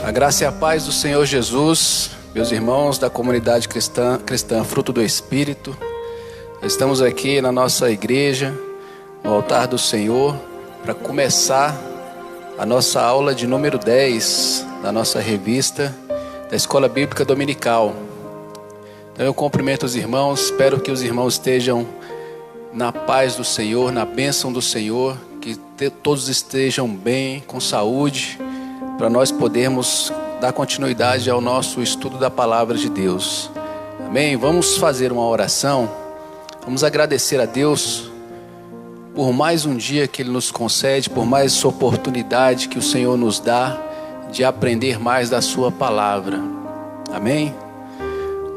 A graça e a paz do Senhor Jesus, meus irmãos da comunidade cristã, fruto do Espírito. Estamos aqui na nossa igreja, no altar do Senhor, para começar a nossa aula de número 10 da nossa revista da Escola Bíblica Dominical. Então eu cumprimento os irmãos, espero que os irmãos estejam na paz do Senhor, na bênção do Senhor, que todos estejam bem, com saúde, para nós podermos dar continuidade ao nosso estudo da Palavra de Deus. Amém? Vamos fazer uma oração, vamos agradecer a Deus por mais um dia que Ele nos concede, por mais essa oportunidade que o Senhor nos dá de aprender mais da Sua Palavra. Amém?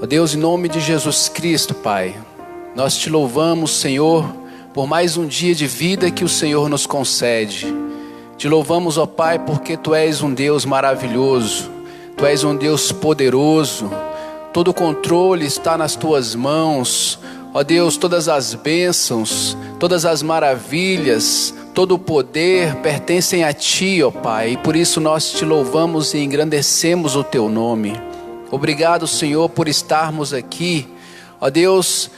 Ó Deus, em nome de Jesus Cristo, Pai, nós Te louvamos, Senhor, por mais um dia de vida que o Senhor nos concede. Te louvamos, ó Pai, porque Tu és um Deus maravilhoso, Tu és um Deus poderoso, todo o controle está nas Tuas mãos. Ó Deus, todas as bênçãos, todas as maravilhas, todo o poder pertencem a Ti, ó Pai, e por isso nós Te louvamos e engrandecemos o Teu nome. Obrigado, Senhor, por estarmos aqui, ó Deus.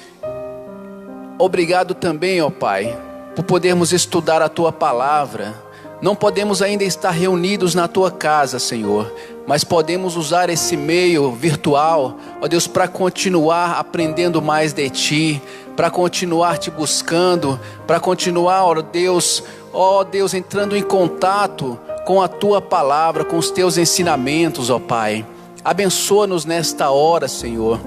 Obrigado também, ó Pai, por podermos estudar a Tua Palavra. Não podemos ainda estar reunidos na Tua casa, Senhor, mas podemos usar esse meio virtual, ó Deus, para continuar aprendendo mais de Ti, para continuar Te buscando, para continuar, ó Deus, entrando em contato com a Tua Palavra, com os Teus ensinamentos, ó Pai. Abençoa-nos nesta hora, Senhor.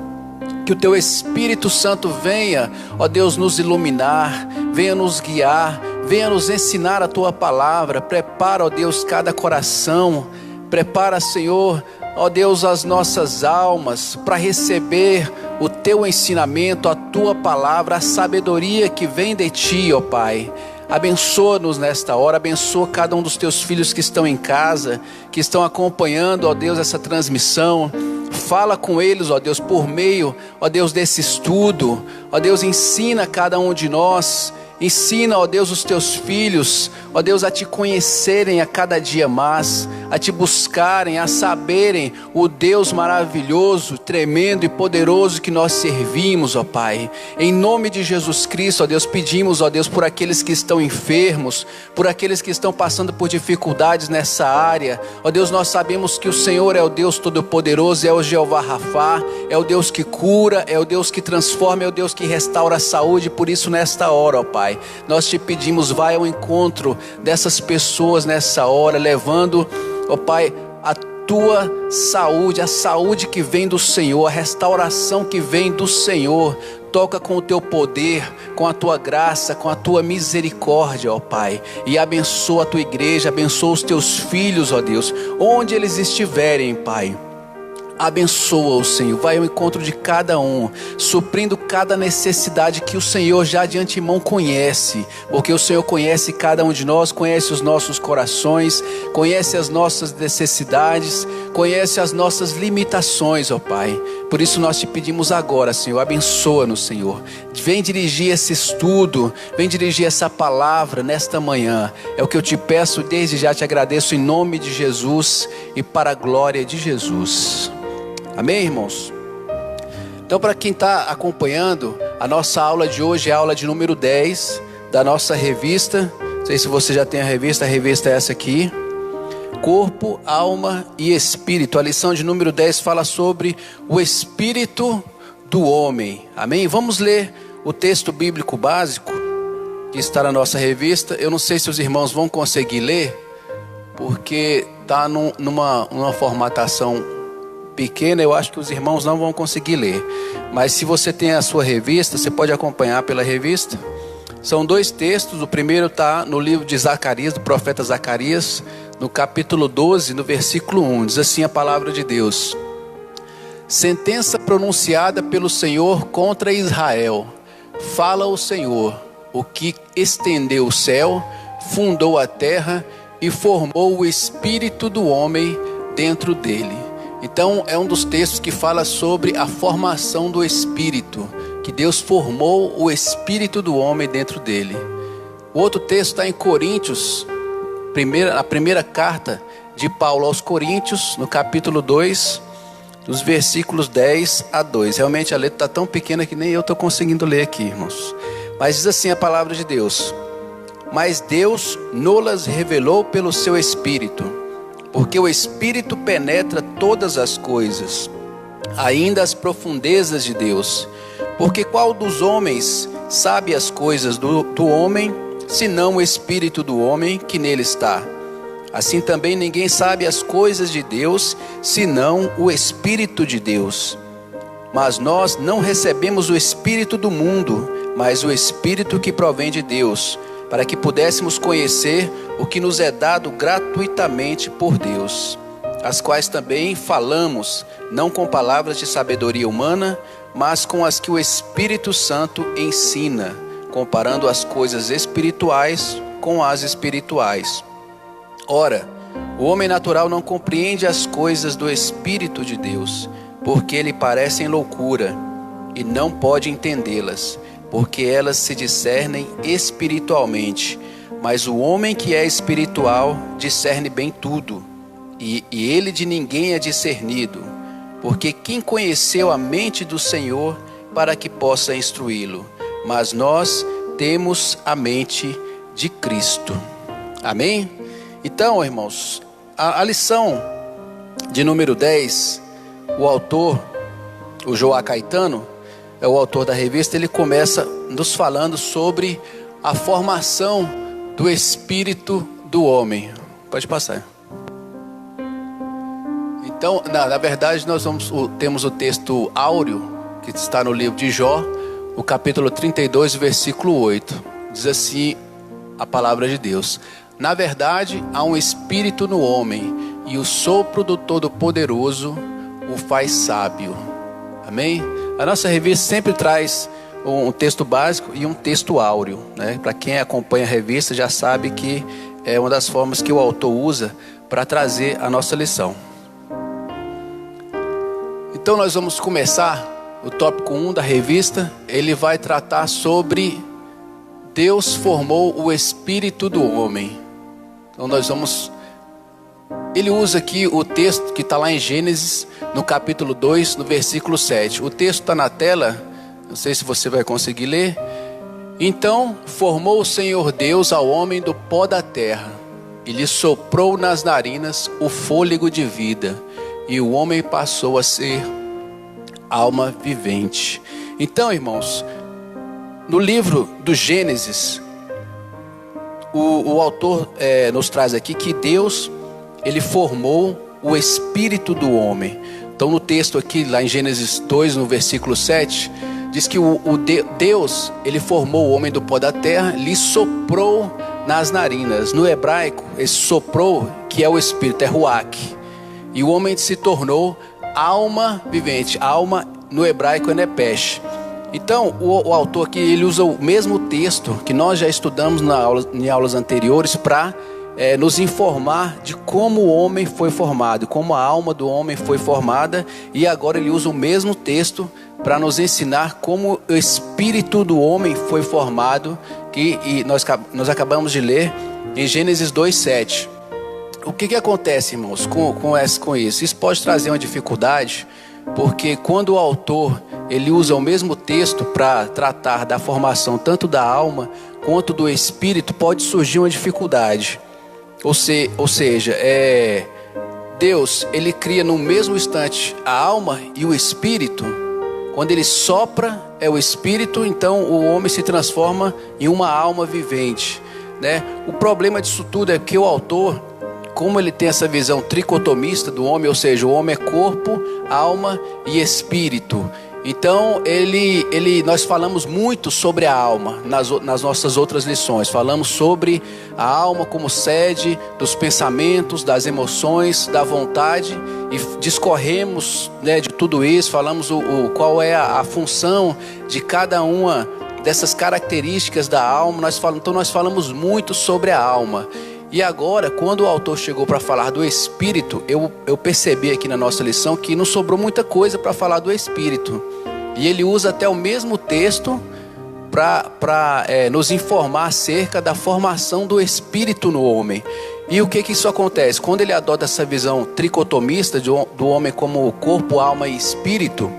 Que o Teu Espírito Santo venha, ó Deus, nos iluminar, venha nos guiar, venha nos ensinar a Tua Palavra. Prepara, ó Deus, cada coração. Prepara, Senhor, ó Deus, as nossas almas para receber o Teu ensinamento, a Tua Palavra, a sabedoria que vem de Ti, ó Pai. Abençoa-nos nesta hora, abençoa cada um dos Teus filhos que estão em casa, que estão acompanhando, ó Deus, essa transmissão. Fala com eles, ó Deus, por meio, ó Deus, desse estudo. Ó Deus, ensina cada um de nós. Ensina, ó Deus, os Teus filhos, ó Deus, a Te conhecerem a cada dia mais, a Te buscarem, a saberem o Deus maravilhoso, tremendo e poderoso que nós servimos, ó Pai. Em nome de Jesus Cristo, ó Deus, pedimos, ó Deus, por aqueles que estão enfermos, por aqueles que estão passando por dificuldades nessa área. Ó Deus, nós sabemos que o Senhor é o Deus Todo-Poderoso, é o Jeová Rafá, é o Deus que cura, é o Deus que transforma, é o Deus que restaura a saúde. Por isso, nesta hora, ó Pai, nós Te pedimos, vai ao encontro dessas pessoas nessa hora, levando, ó Pai, a Tua saúde, a saúde que vem do Senhor, a restauração que vem do Senhor. Toca com o Teu poder, com a Tua graça, com a Tua misericórdia, ó Pai, e abençoa a Tua igreja, abençoa os Teus filhos, ó Deus, onde eles estiverem, Pai. Abençoa o Senhor, vai ao encontro de cada um, suprindo cada necessidade que o Senhor já de antemão conhece, porque o Senhor conhece cada um de nós, conhece os nossos corações, conhece as nossas necessidades, conhece as nossas limitações, ó Pai. Por isso nós Te pedimos agora, Senhor, abençoa-nos, Senhor. Vem dirigir esse estudo, vem dirigir essa palavra nesta manhã. É o que eu Te peço, desde já Te agradeço em nome de Jesus e para a glória de Jesus. Amém, irmãos? Então, para quem está acompanhando, a nossa aula de hoje é a aula de número 10 da nossa revista. Não sei se você já tem a revista é essa aqui. Corpo, alma e espírito. A lição de número 10 fala sobre o espírito do homem. Amém? Vamos ler o texto bíblico básico que está na nossa revista. Eu não sei se os irmãos vão conseguir ler, porque está numa formatação pequena, eu acho que os irmãos não vão conseguir ler. Mas se você tem a sua revista, você pode acompanhar pela revista. São dois textos. O primeiro está no livro de Zacarias, do profeta Zacarias, no capítulo 12, no versículo 1. Diz assim a palavra de Deus: sentença pronunciada pelo Senhor contra Israel. Fala o Senhor, o que estendeu o céu, fundou a terra e formou o espírito do homem dentro dele. Então é um dos textos que fala sobre a formação do espírito, que Deus formou o espírito do homem dentro dele. O outro texto está em Coríntios, a primeira carta de Paulo aos Coríntios, no capítulo 2, dos versículos 10 a 2. Realmente a letra está tão pequena que nem eu estou conseguindo ler aqui, irmãos. Mas diz assim a palavra de Deus: mas Deus nos revelou pelo seu Espírito, porque o Espírito penetra todas as coisas, ainda as profundezas de Deus. Porque qual dos homens sabe as coisas do homem, senão o Espírito do homem que nele está? Assim também ninguém sabe as coisas de Deus, senão o Espírito de Deus. Mas nós não recebemos o Espírito do mundo, mas o Espírito que provém de Deus, para que pudéssemos conhecer o que nos é dado gratuitamente por Deus, as quais também falamos, não com palavras de sabedoria humana, mas com as que o Espírito Santo ensina, comparando as coisas espirituais com as espirituais. Ora, o homem natural não compreende as coisas do Espírito de Deus, porque lhe parecem loucura, e não pode entendê-las, porque elas se discernem espiritualmente. Mas o homem que é espiritual discerne bem tudo, e ele de ninguém é discernido, porque quem conheceu a mente do Senhor para que possa instruí-lo? Mas nós temos a mente de Cristo. Amém? Então, irmãos, a lição de número 10, o autor, o Joá Caetano, é o autor da revista, ele começa nos falando sobre a formação do espírito do homem. Pode passar. Então, na verdade, nós temos o texto áureo, que está no livro de Jó, o capítulo 32, versículo 8. Diz assim a palavra de Deus: na verdade, há um espírito no homem, e o sopro do Todo-Poderoso o faz sábio. Amém? A nossa revista sempre traz um texto básico e um texto áureo, né? Para quem acompanha a revista já sabe que é uma das formas que o autor usa para trazer a nossa lição. Então nós vamos começar o tópico 1 da revista. Ele vai tratar sobre Deus formou o espírito do homem. Então ele usa aqui o texto que está lá em Gênesis, no capítulo 2, no versículo 7. O texto está na tela, não sei se você vai conseguir ler. Então formou o Senhor Deus ao homem do pó da terra, e lhe soprou nas narinas o fôlego de vida, e o homem passou a ser alma vivente. Então, irmãos, no livro do Gênesis, o autor nos traz aqui que Deus, ele formou o espírito do homem. Então no texto aqui, lá em Gênesis 2, no versículo 7, diz que Deus, ele formou o homem do pó da terra, lhe soprou nas narinas. No hebraico, esse soprou, que é o espírito, é ruach. E o homem se tornou alma vivente. Alma no hebraico é nepesh. Então o autor aqui, ele usa o mesmo texto que nós já estudamos em aulas anteriores para nos informar de como o homem foi formado, como a alma do homem foi formada. E agora ele usa o mesmo texto para nos ensinar como o espírito do homem foi formado, que nós acabamos de ler em Gênesis 2:7. O que acontece, irmãos, com isso? Isso pode trazer uma dificuldade, porque quando o autor ele usa o mesmo texto para tratar da formação tanto da alma quanto do espírito, pode surgir uma dificuldade. Ou seja, Deus, ele cria no mesmo instante a alma e o espírito. Quando ele sopra, é o espírito, então o homem se transforma em uma alma vivente, né? O problema disso tudo é que o autor, como ele tem essa visão tricotomista do homem, ou seja, o homem é corpo, alma e espírito. Então nós falamos muito sobre a alma nas nossas outras lições. Falamos sobre a alma como sede dos pensamentos, das emoções, da vontade, e discorremos, né, de tudo isso. Falamos qual é a função de cada uma dessas características da alma. Então nós falamos muito sobre a alma. E agora, quando o autor chegou para falar do espírito, eu percebi aqui na nossa lição que não sobrou muita coisa para falar do espírito. E ele usa até o mesmo texto para nos informar acerca da formação do espírito no homem. E o que isso acontece? Quando ele adota essa visão tricotomista do homem como corpo, alma e espírito,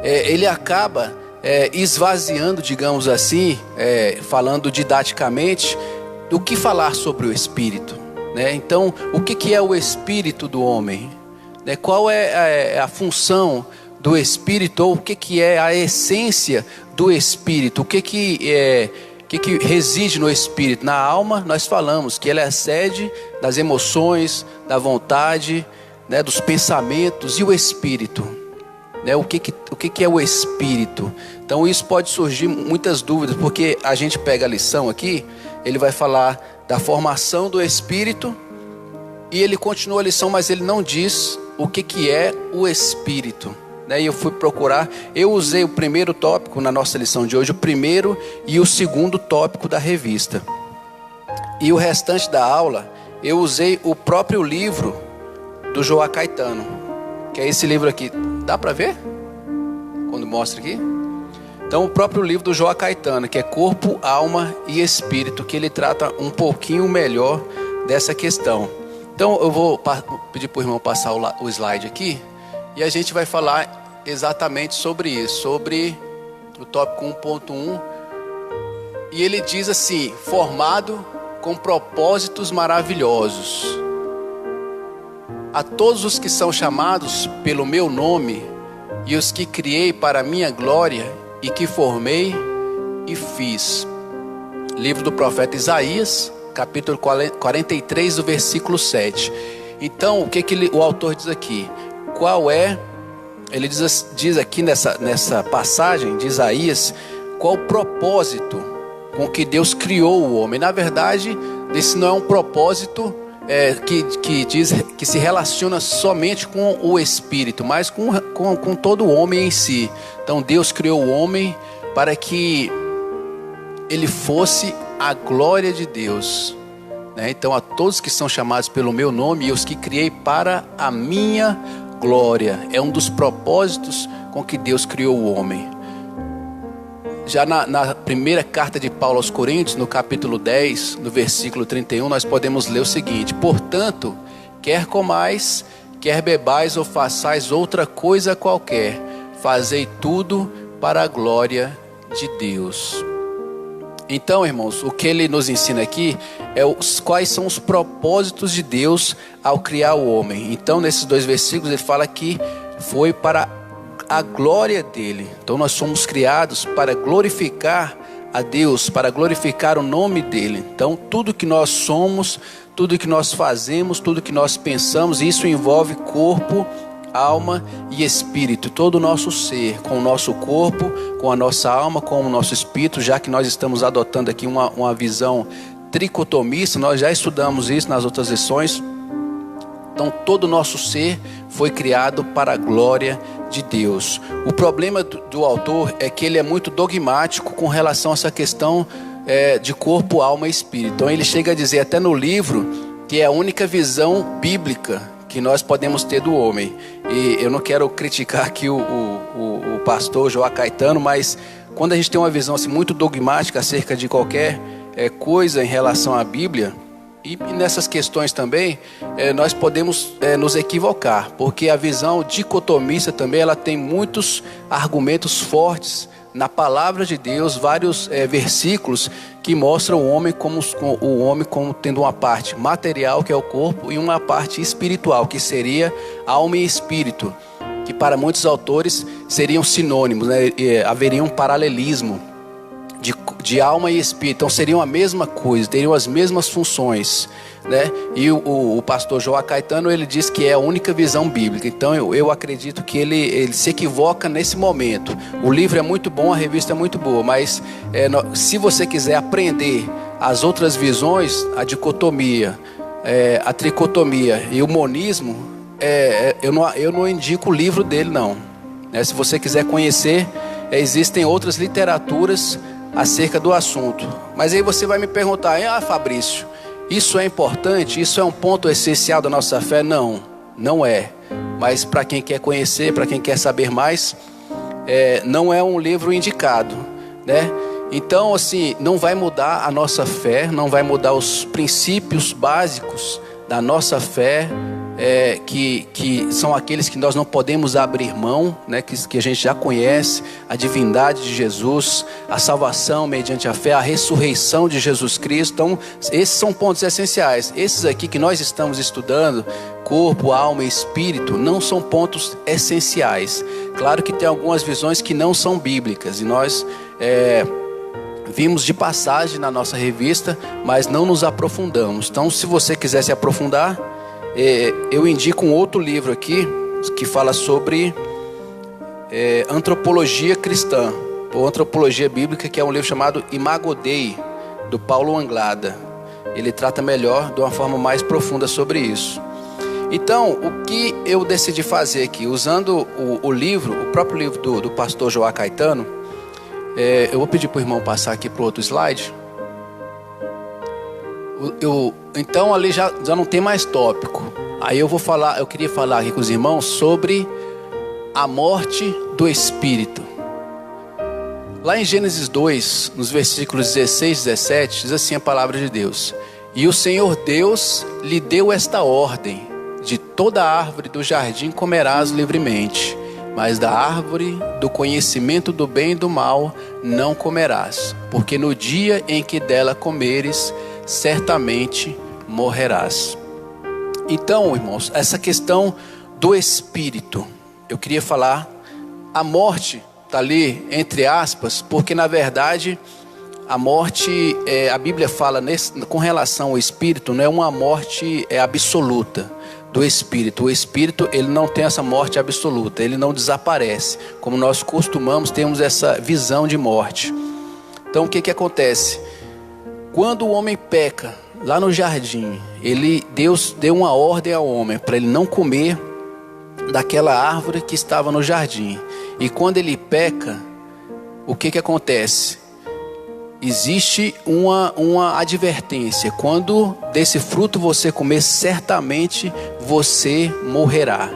ele acaba esvaziando, digamos assim, falando didaticamente, do que falar sobre o espírito, né? Então, o que é o espírito do homem? Né? Qual é a função do espírito, ou o que é a essência do espírito? O que reside no espírito? Na alma, nós falamos que ele é a sede das emoções, da vontade, né, dos pensamentos. E o espírito, né? O que é o espírito? Então isso pode surgir muitas dúvidas, porque a gente pega a lição aqui, ele vai falar da formação do espírito, e ele continua a lição, mas ele não diz o que é o espírito. E eu fui procurar, eu usei o primeiro tópico na nossa lição de hoje, o primeiro e o segundo tópico da revista. E o restante da aula, eu usei o próprio livro do Joá Caetano, que é esse livro aqui. Dá para ver? Quando mostra aqui? Então, o próprio livro do Joá Caetano, que é Corpo, Alma e Espírito, que ele trata um pouquinho melhor dessa questão. Então, eu vou pedir para o irmão passar o slide aqui. E a gente vai falar exatamente sobre isso, sobre o tópico 1.1. E ele diz assim: formado com propósitos maravilhosos. A todos os que são chamados pelo meu nome, e os que criei para a minha glória, e que formei e fiz. Livro do profeta Isaías, capítulo 43, do versículo 7. Então, o que o autor diz aqui? Qual é, ele diz aqui nessa passagem de Isaías, qual o propósito com que Deus criou o homem. Na verdade, esse não é um propósito que se relaciona somente com o espírito, mas com todo o homem em si. Então Deus criou o homem para que ele fosse a glória de Deus, né? Então, a todos que são chamados pelo meu nome, e os que criei para a minha glória. É um dos propósitos com que Deus criou o homem. Já na primeira carta de Paulo aos Coríntios, no capítulo 10, no versículo 31, nós podemos ler o seguinte: portanto, quer comais, quer bebais ou façais outra coisa qualquer, fazei tudo para a glória de Deus. Então, irmãos, o que ele nos ensina aqui é quais são os propósitos de Deus ao criar o homem. Então, nesses dois versículos, ele fala que foi para a glória dele. Então, nós somos criados para glorificar a Deus, para glorificar o nome dele. Então, tudo que nós somos, tudo que nós fazemos, tudo que nós pensamos, isso envolve corpo, alma e espírito, todo o nosso ser, com o nosso corpo, com a nossa alma, com o nosso espírito, já que nós estamos adotando aqui uma visão tricotomista. Nós já estudamos isso nas outras lições. Então, todo o nosso ser foi criado para a glória de Deus. O problema do autor é que ele é muito dogmático com relação a essa questão de corpo, alma e espírito. Então, ele chega a dizer até no livro que é a única visão bíblica que nós podemos ter do homem. E eu não quero criticar aqui o pastor Joá Caetano, mas quando a gente tem uma visão assim, muito dogmática acerca de qualquer coisa em relação à Bíblia, e nessas questões também, nós podemos nos equivocar, porque a visão dicotomista também, ela tem muitos argumentos fortes na palavra de Deus, vários versículos que mostram o homem como tendo uma parte material, que é o corpo, e uma parte espiritual, que seria alma e espírito, que para muitos autores seriam sinônimos, né? Haveria um paralelismo de alma e espírito. Então seriam a mesma coisa, teriam as mesmas funções, né? E o pastor Joá Caetano, ele diz que é a única visão bíblica. Então eu acredito que ele se equivoca nesse momento. O livro é muito bom, a revista é muito boa, mas se você quiser aprender as outras visões, a dicotomia, a tricotomia e o monismo, eu não indico o livro dele, não, né? Se você quiser conhecer, existem outras literaturas acerca do assunto. Mas aí você vai me perguntar: Fabrício, isso é importante? Isso é um ponto essencial da nossa fé? Não, não é. Mas para quem quer conhecer, para quem quer saber mais, não é um livro indicado, né? Então, assim, não vai mudar a nossa fé, não vai mudar os princípios básicos da nossa fé, que são aqueles que nós não podemos abrir mão, né, que a gente já conhece, a divindade de Jesus, a salvação mediante a fé, a ressurreição de Jesus Cristo. Então, esses são pontos essenciais. Esses aqui que nós estamos estudando, corpo, alma e espírito, não são pontos essenciais. Claro que tem algumas visões que não são bíblicas, e nós vimos de passagem na nossa revista, mas não nos aprofundamos. Então, se você quiser se aprofundar, eu indico um outro livro aqui, que fala sobre antropologia cristã, ou antropologia bíblica, que é um livro chamado Imago Dei, do Paulo Anglada. Ele trata melhor, de uma forma mais profunda sobre isso. Então, o que eu decidi fazer aqui, usando o próprio livro do pastor Joá Caetano, eu vou pedir para o irmão passar aqui para o outro slide. Então ali já não tem mais tópico. Aí eu queria falar aqui com os irmãos sobre a morte do Espírito. Lá em Gênesis 2, nos versículos 16 e 17, diz assim a palavra de Deus: E o Senhor Deus lhe deu esta ordem: de toda árvore do jardim comerás livremente, mas da árvore do conhecimento do bem e do mal não comerás, porque no dia em que dela comeres, certamente morrerás. Então, irmãos, essa questão do Espírito, eu queria falar, a morte está ali entre aspas, porque na verdade a morte, a Bíblia fala com relação ao Espírito, não é uma morte absoluta do Espírito. O Espírito, ele não tem essa morte absoluta, ele não desaparece, como nós temos essa visão de morte. Então o que acontece? Quando o homem peca, lá no jardim, Deus deu uma ordem ao homem para ele não comer daquela árvore que estava no jardim. E quando ele peca, o que acontece? Existe uma advertência: quando desse fruto você comer, certamente você morrerá.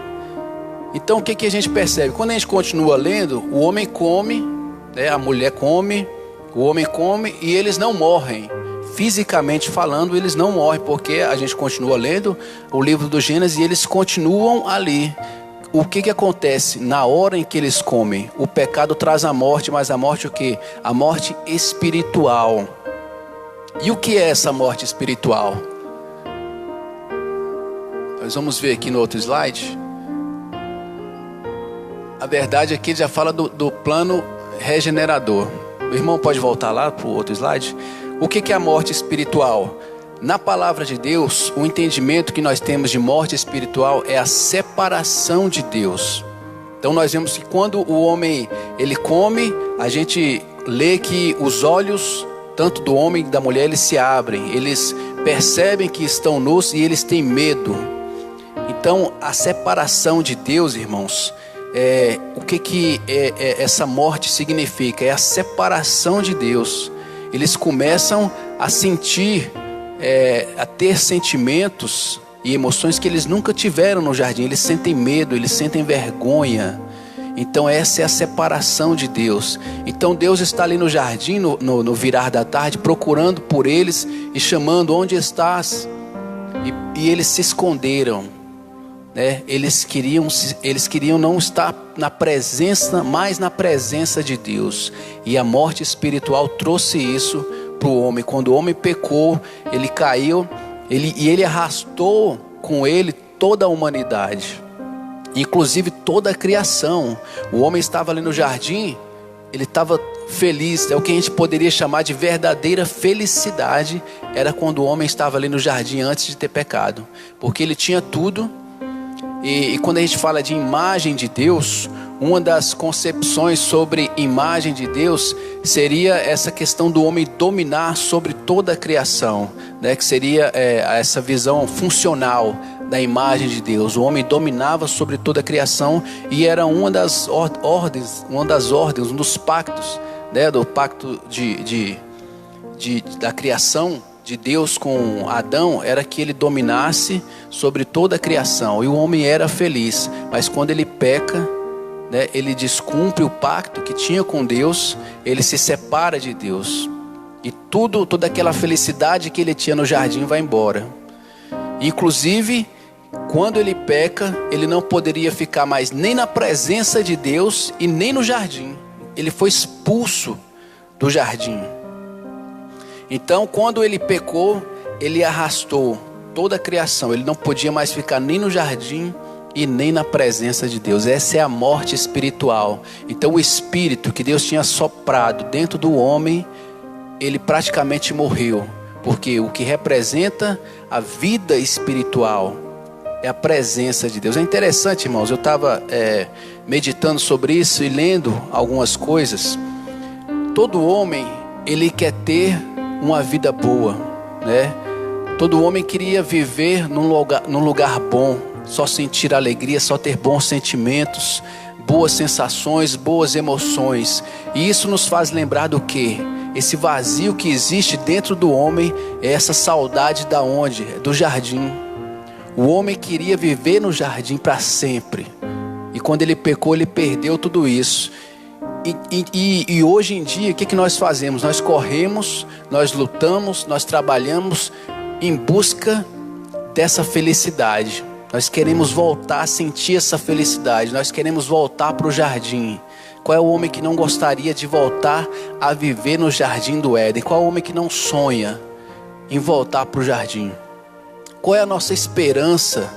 Então o que a gente percebe? Quando a gente continua lendo, o homem come, né, a mulher come, o homem come, e eles não morrem. Fisicamente falando, eles não morrem, porque a gente continua lendo o livro do Gênesis e eles continuam ali. O que acontece na hora em que eles comem? O pecado traz a morte, mas a morte o quê? A morte espiritual. E o que é essa morte espiritual? Nós vamos ver aqui no outro slide. A verdade aqui já fala do plano regenerador. O irmão pode voltar lá para o outro slide? O que é a morte espiritual? Na palavra de Deus, o entendimento que nós temos de morte espiritual é a separação de Deus. Então nós vemos que quando o homem ele come, a gente lê que os olhos, tanto do homem e da mulher, eles se abrem. Eles percebem que estão nus e eles têm medo. Então a separação de Deus, irmãos, o que essa morte significa? É a separação de Deus. Eles começam a sentir, a ter sentimentos e emoções que eles nunca tiveram no jardim. Eles sentem medo, eles sentem vergonha. Então essa é a separação de Deus. Então Deus está ali no jardim, no virar da tarde, procurando por eles e chamando: onde estás? E eles se esconderam, né? Eles queriam não estar na presença, mais na presença de Deus. E a morte espiritual trouxe isso para o homem. Quando o homem pecou, ele caiu, ele arrastou com ele toda a humanidade, inclusive toda a criação. O homem estava ali no jardim, ele estava feliz. É o que a gente poderia chamar de verdadeira felicidade. Era quando o homem estava ali no jardim antes de ter pecado, porque ele tinha tudo. E quando a gente fala de imagem de Deus, uma das concepções sobre imagem de Deus seria essa questão do homem dominar sobre toda a criação, né? Que seria essa visão funcional da imagem de Deus. O homem dominava sobre toda a criação e era uma das ordens, um dos pactos, né? Do pacto da criação de Deus com Adão, era que ele dominasse sobre toda a criação, e o homem era feliz. Mas quando ele peca, né, ele descumpre o pacto que tinha com Deus, ele se separa de Deus. E toda aquela felicidade que ele tinha no jardim vai embora. Inclusive, quando ele peca, ele não poderia ficar mais nem na presença de Deus e nem no jardim. Ele foi expulso do jardim. Então, quando ele pecou, ele arrastou toda a criação. Ele não podia mais ficar nem no jardim e nem na presença de Deus. Essa é a morte espiritual. Então, o espírito que Deus tinha soprado dentro do homem, ele praticamente morreu. Porque o que representa a vida espiritual é a presença de Deus. É interessante, irmãos, eu estava meditando sobre isso e lendo algumas coisas. Todo homem, ele quer ter uma vida boa, né? Todo homem queria viver num lugar bom, só sentir alegria, só ter bons sentimentos, boas sensações, boas emoções. E isso nos faz lembrar do quê? Esse vazio que existe dentro do homem é essa saudade da onde? Do jardim. O homem queria viver no jardim para sempre. E quando ele pecou, ele perdeu tudo isso. E hoje em dia, o que nós fazemos? Nós corremos, nós lutamos, nós trabalhamos em busca dessa felicidade. Nós queremos voltar a sentir essa felicidade. Nós queremos voltar para o jardim. Qual é o homem que não gostaria de voltar a viver no jardim do Éden? Qual é o homem que não sonha em voltar para o jardim? Qual é a nossa esperança,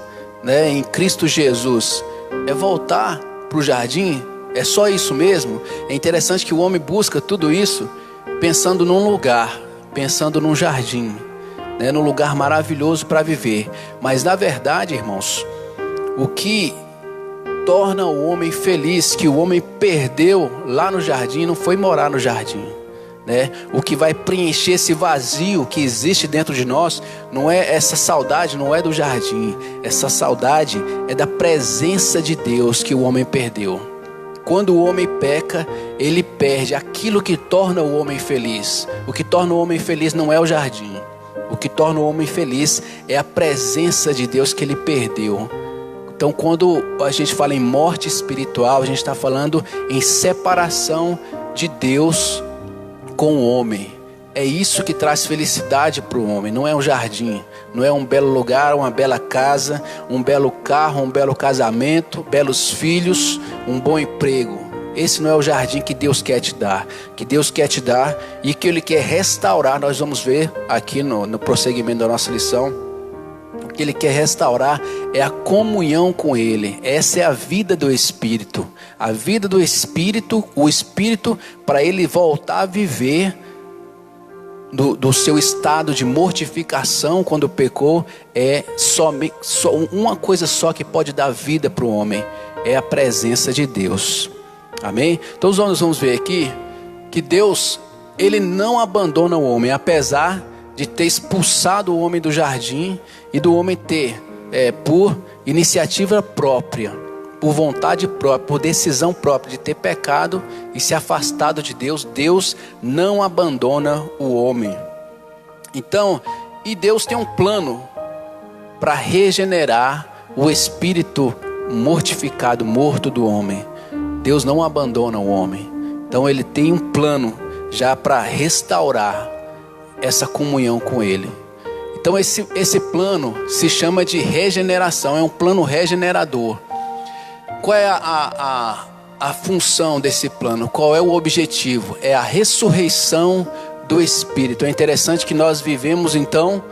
né, em Cristo Jesus? É voltar para o jardim? É só isso mesmo? É interessante que o homem busca tudo isso pensando num lugar, pensando num jardim, né, num lugar maravilhoso para viver. Mas na verdade, irmãos, o que torna o homem feliz, que o homem perdeu lá no jardim, não foi morar no jardim, né? O que vai preencher esse vazio que existe dentro de nós, não é essa saudade, não é do jardim. Essa saudade é da presença de Deus que o homem perdeu. Quando o homem peca, ele perde aquilo que torna o homem feliz. O que torna o homem feliz não é o jardim. O que torna o homem feliz é a presença de Deus que ele perdeu. Então, quando a gente fala em morte espiritual, a gente está falando em separação de Deus com o homem. É isso que traz felicidade para o homem. Não é um jardim, não é um belo lugar, uma bela casa, um belo carro, um belo casamento, belos filhos, um bom emprego. Esse não é o jardim que Deus quer te dar. Que Deus quer te dar e que Ele quer restaurar. Nós vamos ver aqui no prosseguimento da nossa lição. O que Ele quer restaurar é a comunhão com Ele. Essa é a vida do Espírito. A vida do Espírito, o Espírito, para ele voltar a viver do seu estado de mortificação quando pecou, é só uma coisa só que pode dar vida para o homem, é a presença de Deus. Amém? Então nós vamos ver aqui que Deus, ele não abandona o homem, apesar de ter expulsado o homem do jardim e do homem ter, por iniciativa própria, por vontade própria, por decisão própria de ter pecado e se afastado de Deus. Deus não abandona o homem. Então, e Deus tem um plano para regenerar o espírito mortificado, morto do homem. Deus não abandona o homem. Então ele tem um plano já para restaurar essa comunhão com Ele. Então esse plano se chama de regeneração, é um plano regenerador. Qual é a função desse plano? Qual é o objetivo? É a ressurreição do Espírito. É interessante que nós vivemos então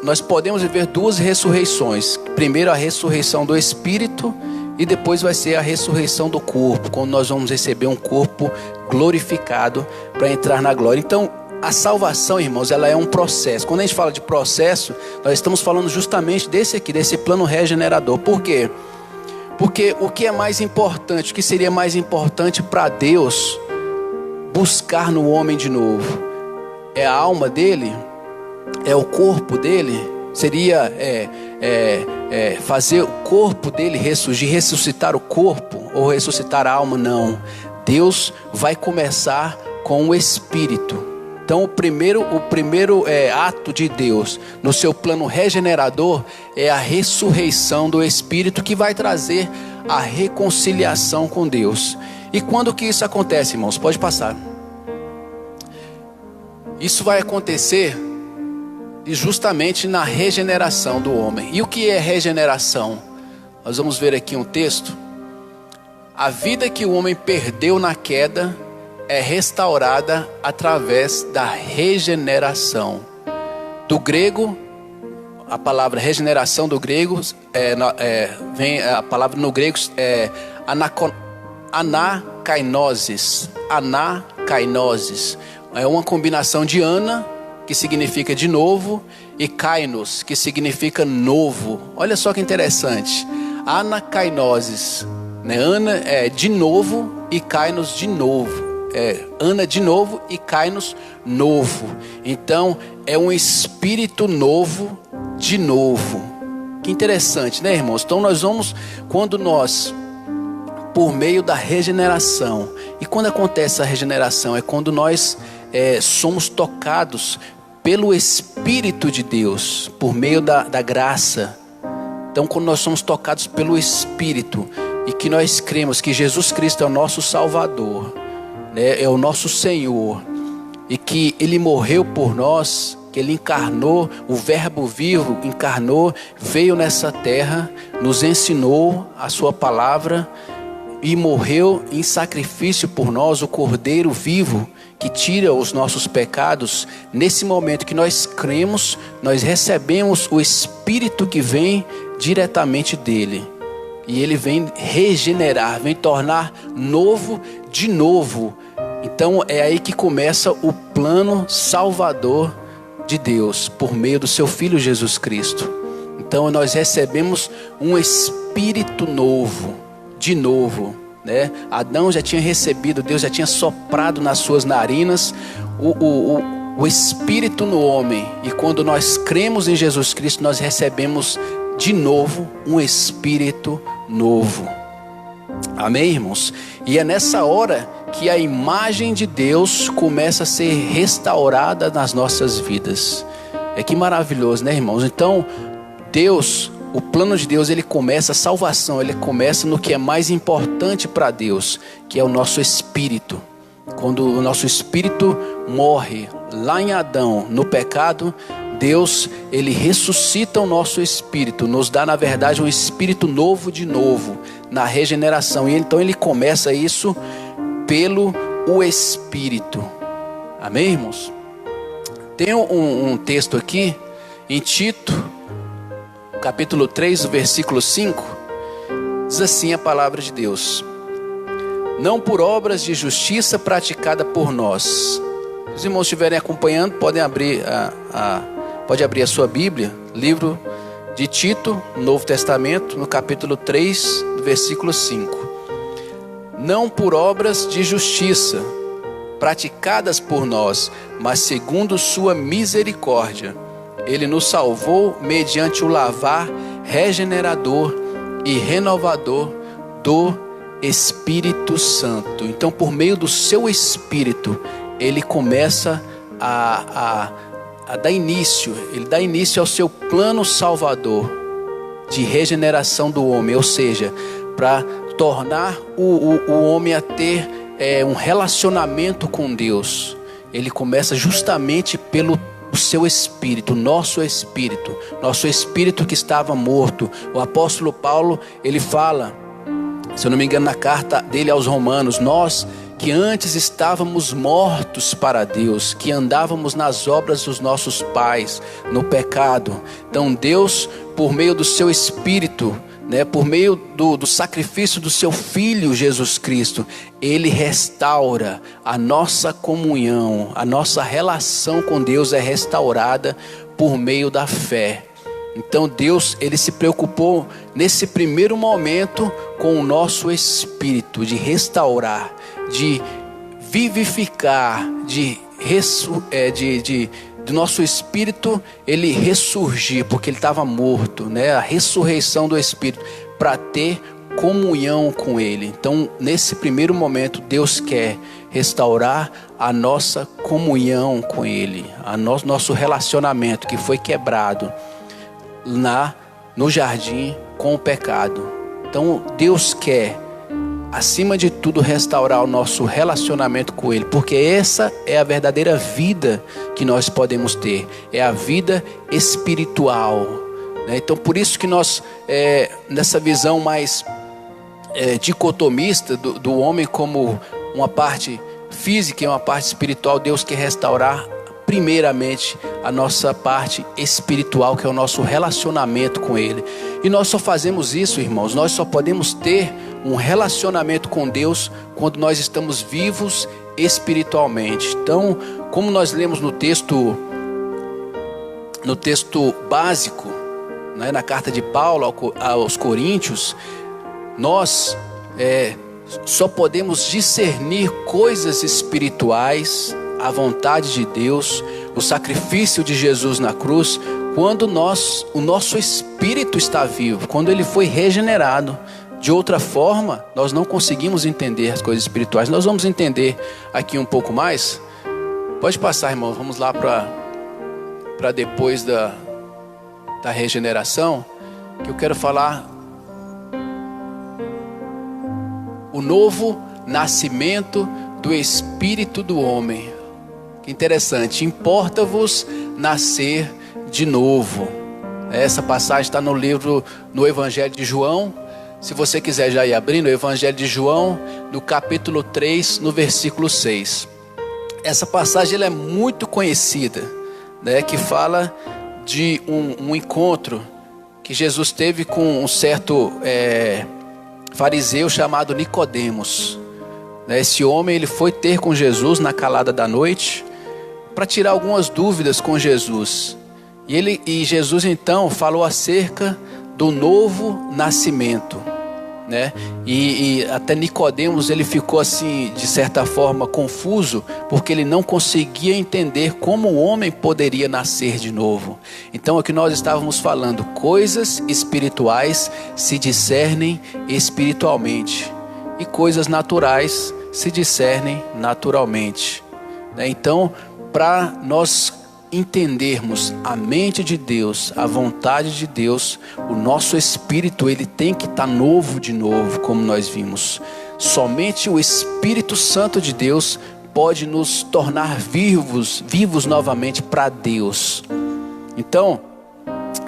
nós podemos viver duas ressurreições. Primeiro a ressurreição do Espírito e depois vai ser a ressurreição do corpo, quando nós vamos receber um corpo glorificado para entrar na glória. Então a salvação, irmãos, ela é um processo. Quando a gente fala de processo, nós estamos falando justamente desse plano regenerador. Por quê? Porque o que é mais importante, o que seria mais importante para Deus buscar no homem de novo? É a alma dele? É o corpo dele? Seria fazer o corpo dele ressurgir, ressuscitar o corpo ou ressuscitar a alma? Não. Deus vai começar com o Espírito. Então o primeiro ato de Deus no seu plano regenerador é a ressurreição do Espírito, que vai trazer a reconciliação com Deus. E quando que isso acontece, irmãos? Pode passar. Isso vai acontecer justamente na regeneração do homem. E o que é regeneração? Nós vamos ver aqui um texto. A vida que o homem perdeu na queda é restaurada através da regeneração. Do grego, a palavra regeneração do grego, vem a palavra no grego anakainosis. Anakainosis. É uma combinação de ana, que significa de novo, e kainos, que significa novo. Olha só que interessante. Anakainosis, né? Ana é de novo e kainos de novo. Ana de novo e kainos novo. Então é um espírito novo de novo. Que interessante, né, irmãos? Então quando nós, por meio da regeneração, e quando acontece a regeneração, é quando nós somos tocados pelo Espírito de Deus, por meio da graça. Então quando nós somos tocados pelo Espírito, e que nós cremos que Jesus Cristo é o nosso Salvador, é o nosso Senhor, e que Ele morreu por nós, que Ele encarnou, o Verbo vivo encarnou, veio nessa terra, nos ensinou a sua palavra e morreu em sacrifício por nós, o Cordeiro vivo que tira os nossos pecados. Nesse momento que nós cremos, nós recebemos o Espírito que vem diretamente dele, e ele vem regenerar, vem tornar novo de novo. Então é aí que começa o plano salvador de Deus, por meio do seu Filho Jesus Cristo. Então nós recebemos um Espírito novo, de novo, né? Adão já tinha recebido, Deus já tinha soprado nas suas narinas o Espírito no homem. E quando nós cremos em Jesus Cristo, nós recebemos de novo um Espírito novo. Amém, irmãos? E é nessa hora que a imagem de Deus começa a ser restaurada nas nossas vidas. Que maravilhoso, né, irmãos? Então, Deus, o plano de Deus, ele começa, a salvação, ele começa no que é mais importante para Deus, que é o nosso espírito. Quando o nosso espírito morre lá em Adão, no pecado, Deus, ele ressuscita o nosso espírito, nos dá na verdade um espírito novo de novo, na regeneração. E então ele começa isso pelo Espírito. Amém, irmãos? Tem um texto aqui em Tito, capítulo 3, versículo 5, diz assim a palavra de Deus: não por obras de justiça praticada por nós. Se os irmãos estiverem acompanhando, podem abrir pode abrir a sua Bíblia, livro de Tito, Novo Testamento, no capítulo 3, versículo 5. Não por obras de justiça praticadas por nós, mas segundo sua misericórdia, ele nos salvou mediante o lavar regenerador e renovador do Espírito Santo. Então, por meio do seu Espírito, ele começa a dar início, ele dá início ao seu plano salvador de regeneração do homem, ou seja, para tornar o homem a ter um relacionamento com Deus. Ele começa justamente pelo seu espírito, nosso espírito que estava morto. O apóstolo Paulo, ele fala, se eu não me engano, na carta dele aos Romanos: nós que antes estávamos mortos para Deus, que andávamos nas obras dos nossos pais, no pecado. Então Deus, por meio do seu Espírito, por meio do sacrifício do seu Filho Jesus Cristo, ele restaura a nossa comunhão, a nossa relação com Deus é restaurada por meio da fé. Então Deus, ele se preocupou nesse primeiro momento com o nosso espírito, de restaurar, de vivificar, do nosso espírito ele ressurgir, porque ele estava morto, a ressurreição do espírito, para ter comunhão com ele. Então nesse primeiro momento Deus quer restaurar a nossa comunhão com Ele, nosso relacionamento que foi quebrado no jardim com o pecado. Então Deus quer, acima de tudo, restaurar o nosso relacionamento com Ele, porque essa é a verdadeira vida que nós podemos ter, é a vida espiritual, né? Então por isso que nós, nessa visão mais dicotomista do homem como uma parte física e uma parte espiritual, Deus quer restaurar primeiramente a nossa parte espiritual, que é o nosso relacionamento com Ele. E nós só fazemos isso, irmãos, nós só podemos ter um relacionamento com Deus quando nós estamos vivos espiritualmente. Então, como nós lemos no texto básico, né, na carta de Paulo aos Coríntios, nós só podemos discernir coisas espirituais, a vontade de Deus, o sacrifício de Jesus na cruz, quando o nosso espírito está vivo, quando ele foi regenerado. De outra forma, nós não conseguimos entender as coisas espirituais. Nós vamos entender aqui um pouco mais. Pode passar, irmão. Vamos lá para depois da regeneração, que eu quero falar o novo nascimento do espírito do homem. Que interessante. Importa-vos nascer de novo. Essa passagem está no Evangelho de João. Se você quiser já ir abrindo, o Evangelho de João, no capítulo 3, no versículo 6. Essa passagem ela é muito conhecida, né, que fala de um encontro que Jesus teve com um certo fariseu chamado Nicodemos. Esse homem ele foi ter com Jesus na calada da noite para tirar algumas dúvidas com Jesus. E Jesus então falou acerca do novo nascimento, né? E até Nicodemos ele ficou assim, de certa forma, confuso, porque ele não conseguia entender como o homem poderia nascer de novo. Então é o que nós estávamos falando, coisas espirituais se discernem espiritualmente, e coisas naturais se discernem naturalmente, né? Então, para nós entendermos a mente de Deus, a vontade de Deus, o nosso espírito ele tem que estar novo de novo, como nós vimos. Somente o Espírito Santo de Deus pode nos tornar vivos novamente para Deus. Então,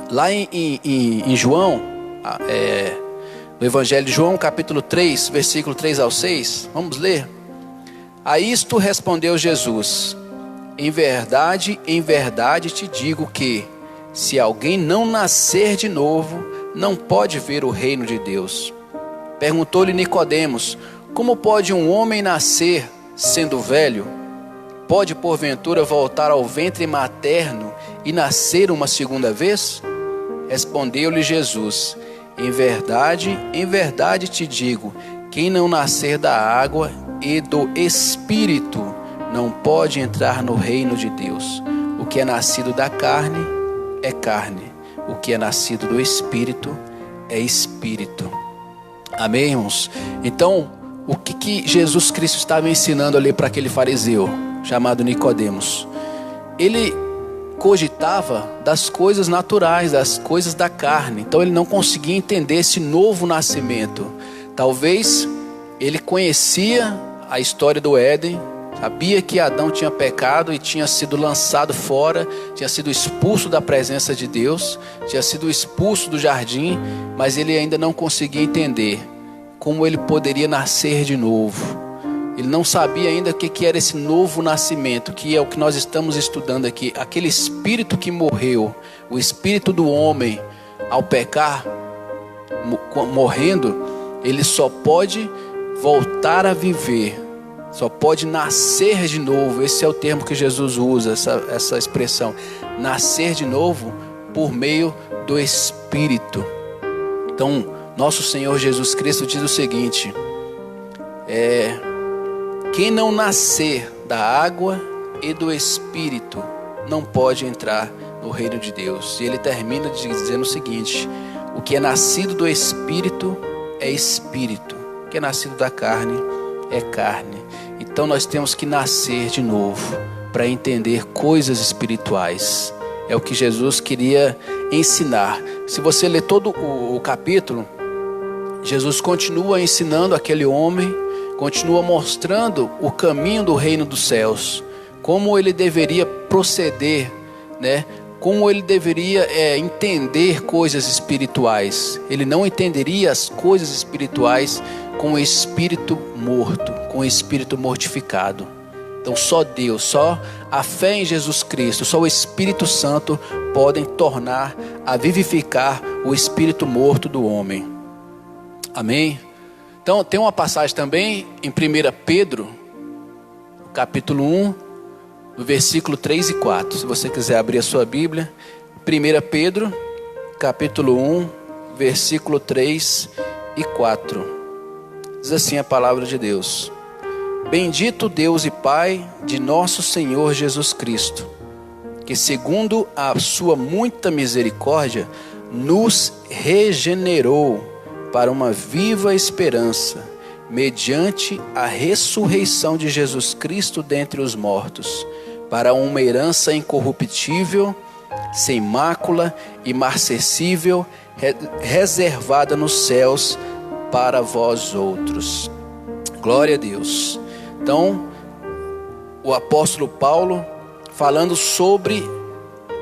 lá em João, no Evangelho de João, capítulo 3, versículo 3 ao 6, vamos ler. A isto respondeu Jesus: em verdade te digo que, se alguém não nascer de novo, não pode ver o reino de Deus. Perguntou-lhe Nicodemos: como pode um homem nascer sendo velho? Pode porventura voltar ao ventre materno e nascer uma segunda vez? Respondeu-lhe Jesus: em verdade te digo, quem não nascer da água e do Espírito não pode entrar no reino de Deus. O que é nascido da carne é carne, o que é nascido do Espírito é Espírito. Amém, irmãos? Então, o que Jesus Cristo estava ensinando ali para aquele fariseu chamado Nicodemos? Ele cogitava das coisas naturais, das coisas da carne. Então ele não conseguia entender esse novo nascimento. Talvez ele conhecia a história do Éden, sabia que Adão tinha pecado e tinha sido lançado fora, tinha sido expulso da presença de Deus, tinha sido expulso do jardim, mas ele ainda não conseguia entender como ele poderia nascer de novo. Ele não sabia ainda o que era esse novo nascimento, que é o que nós estamos estudando aqui. Aquele espírito que morreu, o espírito do homem, ao pecar, morrendo, ele só pode voltar a viver, só pode nascer de novo. Esse é o termo que Jesus usa, essa expressão, nascer de novo por meio do Espírito. Então, nosso Senhor Jesus Cristo diz o seguinte: quem não nascer da água e do Espírito não pode entrar no reino de Deus. E ele termina dizendo o seguinte: o que é nascido do Espírito é Espírito, o que é nascido da carne é carne. Então Então nós temos que nascer de novo para entender coisas espirituais. É o que Jesus queria ensinar. Se você ler todo o capítulo, Jesus continua ensinando aquele homem, continua mostrando o caminho do reino dos céus, como ele deveria proceder, né? Como ele deveria entender coisas espirituais. Ele não entenderia as coisas espirituais com o espírito morto, com o espírito mortificado. Então só Deus, só a fé em Jesus Cristo, só o Espírito Santo podem tornar a vivificar o espírito morto do homem. Amém? Então tem uma passagem também em 1 Pedro, capítulo 1, no versículo 3 e 4. Se você quiser abrir a sua Bíblia, 1 Pedro, capítulo 1, versículo 3 e 4. Diz assim a palavra de Deus: Bendito Deus e Pai de nosso Senhor Jesus Cristo, que segundo a sua muita misericórdia, nos regenerou para uma viva esperança, mediante a ressurreição de Jesus Cristo dentre os mortos, para uma herança incorruptível, sem mácula, imarcessível, reservada nos céus para vós outros. Glória a Deus. Então, o apóstolo Paulo falando sobre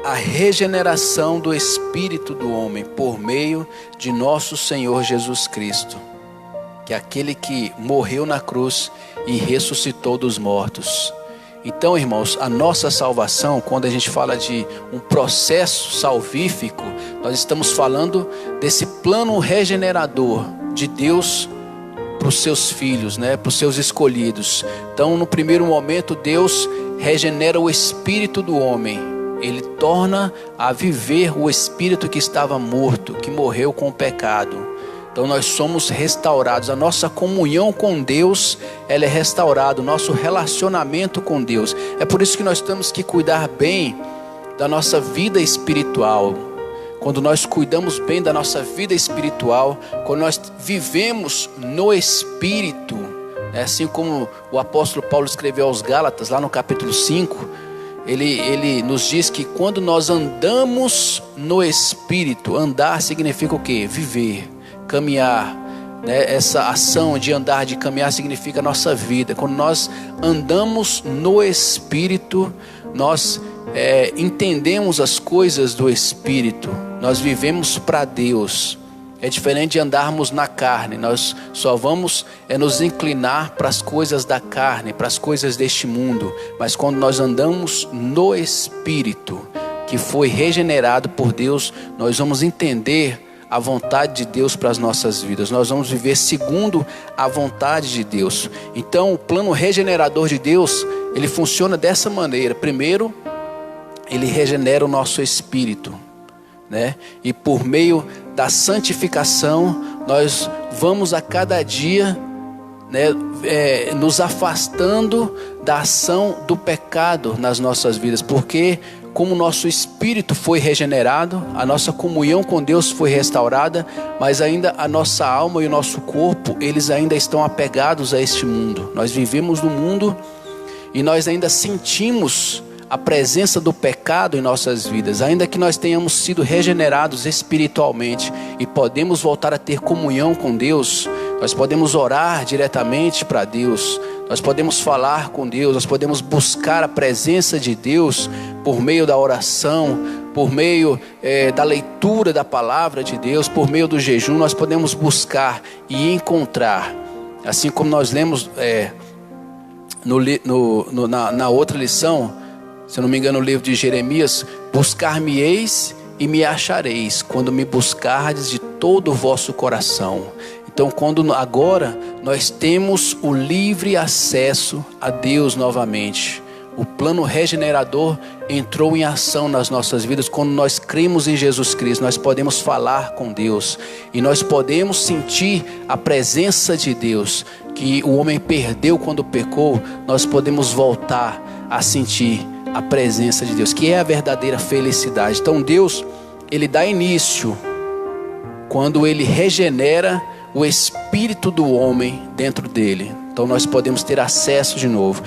a regeneração do espírito do homem por meio de nosso Senhor Jesus Cristo, que é aquele que morreu na cruz e ressuscitou dos mortos. Então, irmãos, a nossa salvação, quando a gente fala de um processo salvífico, nós estamos falando desse plano regenerador de Deus para os seus filhos, né? Para os seus escolhidos. Então, no primeiro momento, Deus regenera o espírito do homem. Ele torna a viver o espírito que estava morto, que morreu com o pecado. Então nós somos restaurados, a nossa comunhão com Deus, ela é restaurada, o nosso relacionamento com Deus. É por isso que nós temos que cuidar bem da nossa vida espiritual. Quando nós cuidamos bem da nossa vida espiritual, quando nós vivemos no Espírito, assim como o apóstolo Paulo escreveu aos Gálatas, lá no capítulo 5, ele nos diz que quando nós andamos no Espírito, andar significa o quê? Viver, caminhar, né? Essa ação de andar, de caminhar significa a nossa vida. Quando nós andamos no Espírito, nós entendemos as coisas do Espírito, nós vivemos para Deus. É diferente de andarmos na carne. Nós só vamos nos inclinar para as coisas da carne, para as coisas deste mundo. Mas quando nós andamos no Espírito, que foi regenerado por Deus, nós vamos entender a vontade de Deus para as nossas vidas. Nós vamos viver segundo a vontade de Deus. Então o plano regenerador de Deus, ele funciona dessa maneira. Primeiro, ele regenera o nosso espírito, né? E por meio da santificação, nós vamos a cada dia, né, nos afastando da ação do pecado nas nossas vidas, porque como o nosso espírito foi regenerado, a nossa comunhão com Deus foi restaurada, mas ainda a nossa alma e o nosso corpo, eles ainda estão apegados a este mundo. Nós vivemos no mundo e nós ainda sentimos a presença do pecado em nossas vidas, ainda que nós tenhamos sido regenerados espiritualmente e podemos voltar a ter comunhão com Deus, nós podemos orar diretamente para Deus, nós podemos falar com Deus, nós podemos buscar a presença de Deus por meio da oração, por meio da leitura da palavra de Deus, por meio do jejum. Nós podemos buscar e encontrar, assim como nós lemos na outra lição, se eu não me engano, no livro de Jeremias: buscar-me-eis e me achareis, quando me buscardes de todo o vosso coração. Então, quando agora nós temos o livre acesso a Deus novamente, o plano regenerador entrou em ação nas nossas vidas. Quando nós cremos em Jesus Cristo, nós podemos falar com Deus e nós podemos sentir a presença de Deus, que o homem perdeu quando pecou. Nós podemos voltar a sentir a presença de Deus, que é a verdadeira felicidade. Então Deus, ele dá início quando ele regenera o espírito do homem dentro dele. Então nós podemos ter acesso de novo.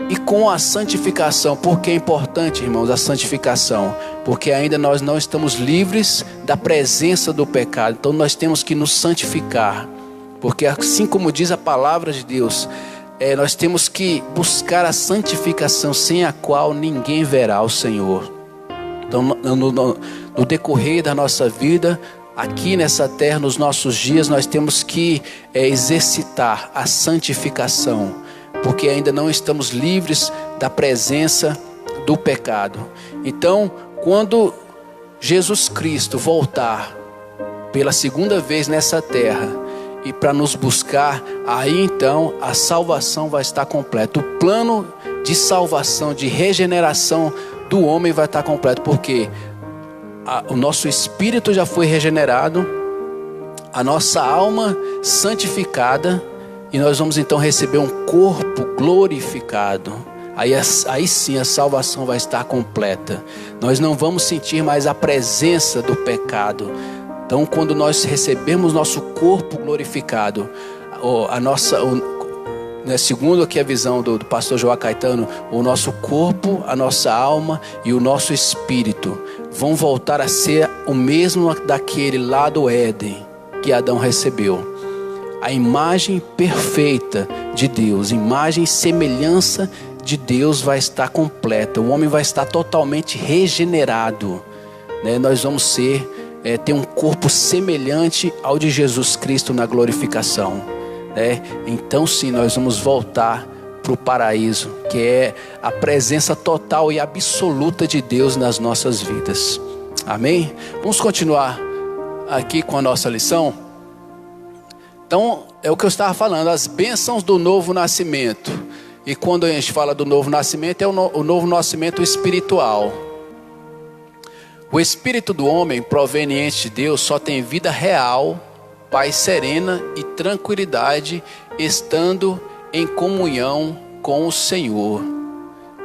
E com a santificação, por que é importante, irmãos, a santificação? Porque ainda nós não estamos livres da presença do pecado. Então nós temos que nos santificar. Porque assim como diz a palavra de Deus, nós temos que buscar a santificação, sem a qual ninguém verá o Senhor. Então no decorrer da nossa vida, aqui nessa terra, nos nossos dias, nós temos que exercitar a santificação. Porque ainda não estamos livres da presença do pecado. Então, quando Jesus Cristo voltar pela segunda vez nessa terra e para nos buscar, aí então a salvação vai estar completa. O plano de salvação, de regeneração do homem vai estar completo, porque o nosso espírito já foi regenerado, a nossa alma santificada, e nós vamos então receber um corpo glorificado. Aí sim a salvação vai estar completa. Nós não vamos sentir mais a presença do pecado. Então, quando nós recebemos nosso corpo glorificado, segundo aqui a visão do pastor João Caetano, o nosso corpo, a nossa alma e o nosso espírito vão voltar a ser o mesmo daquele lá do Éden que Adão recebeu. A imagem perfeita de Deus, imagem e semelhança de Deus vai estar completa. O homem vai estar totalmente regenerado, né? Nós vamos ter um corpo semelhante ao de Jesus Cristo na glorificação, né? Então sim, nós vamos voltar para o paraíso, que é a presença total e absoluta de Deus nas nossas vidas. Amém? Vamos continuar aqui com a nossa lição. Então, é o que eu estava falando, as bênçãos do novo nascimento. E quando a gente fala do novo nascimento, é o novo nascimento espiritual. O espírito do homem proveniente de Deus só tem vida real, paz serena e tranquilidade, estando em comunhão com o Senhor.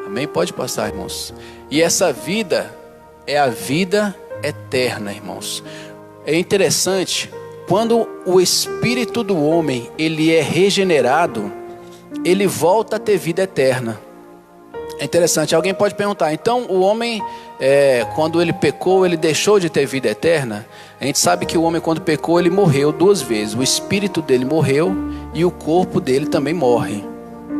Amém? Pode passar, irmãos. E essa vida é a vida eterna, irmãos. É interessante, quando o espírito do homem ele é regenerado, ele volta a ter vida eterna. É interessante, alguém pode perguntar, então o homem, quando ele pecou, ele deixou de ter vida eterna? A gente sabe que o homem, quando pecou, ele morreu 2 vezes. O espírito dele morreu e o corpo dele também morre.